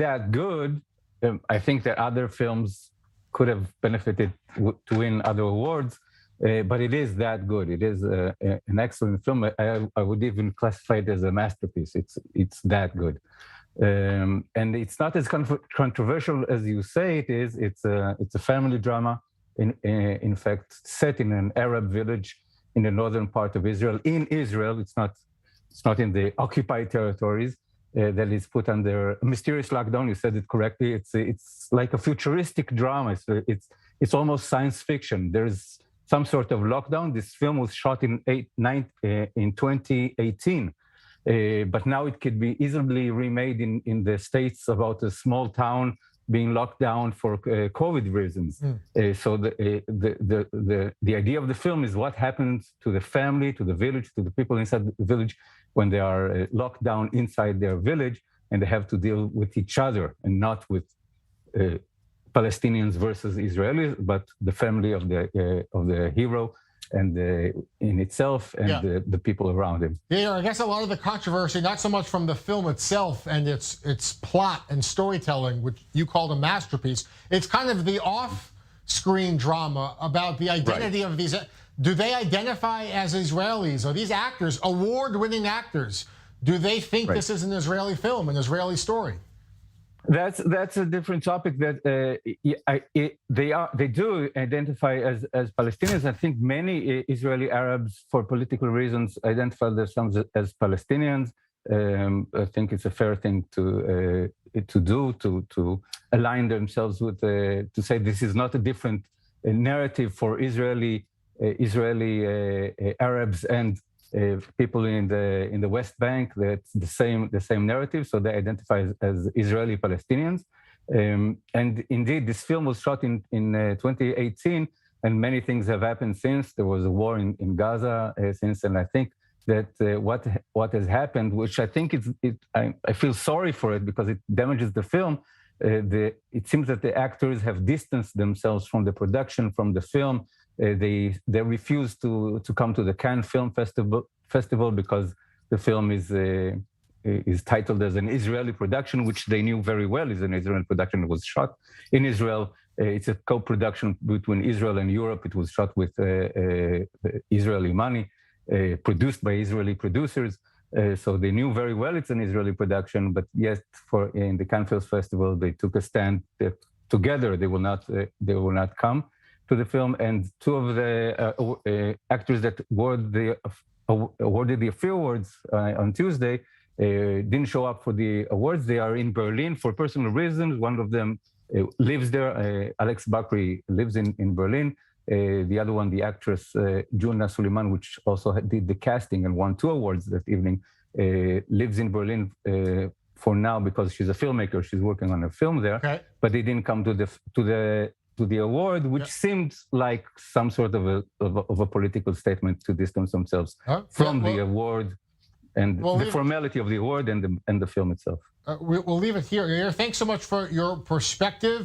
that good. I think that other films could have benefited to win other awards, but it is that good. It is an excellent film. I would even classify it as a masterpiece. It's that good. And it's not as controversial as you say it is. It's a family drama, in fact, set in an Arab village in the northern part of Israel. In Israel, it's not in the occupied territories that is put under a mysterious lockdown. You said it correctly. It's like a futuristic drama. It's almost science fiction. There's some sort of lockdown. This film was shot in 2018. But now it could be easily remade in the States about a small town being locked down for COVID reasons. So the idea of the film is what happens to the family, to the village, to the people inside the village when they are locked down inside their village and they have to deal with each other and not with Palestinians versus Israelis, but the family of the hero and in itself and the people around him. Yeah, I guess a lot of the controversy, not so much from the film itself and its plot and storytelling, which you called a masterpiece, it's kind of the off-screen drama about the identity of these. Do they identify as Israelis? Are these actors, award-winning actors, do they think this is an Israeli film, an Israeli story? That's a different topic. That they do identify as Palestinians. I think many Israeli Arabs, for political reasons, identify themselves as Palestinians. I think it's a fair thing to do to align themselves with to say this is not a different narrative for Israeli Arabs and people in the West Bank. That's the same narrative, so they identify as Israeli Palestinians. And indeed, this film was shot in 2018, and many things have happened since. There was a war in Gaza since, and I think that what has happened, which I think I feel sorry for it because it damages the film. It seems that the actors have distanced themselves from the production, from the film. They refuse to come to the Cannes Film Festival because the film is titled as an Israeli production, which they knew very well is an Israeli production. It was shot in Israel. It's a co-production between Israel and Europe. It was shot with Israeli money, produced by Israeli producers. So they knew very well it's an Israeli production. But yet, in the Cannes Film Festival, they took a stand that together they will not come to the film, and two of the actors that awarded the FIA Awards on Tuesday didn't show up for the awards. They are in Berlin for personal reasons. One of them lives there. Alex Bakri lives in Berlin. The other one, the actress Juna Suleiman, which also did the casting and won 2 awards that evening, lives in Berlin for now because she's a filmmaker. She's working on a film there, but they didn't come to the award, which seemed like some sort of a political statement to distance themselves from the award and the formality of the award and the film itself. We'll leave it here. Yair, thanks so much for your perspective.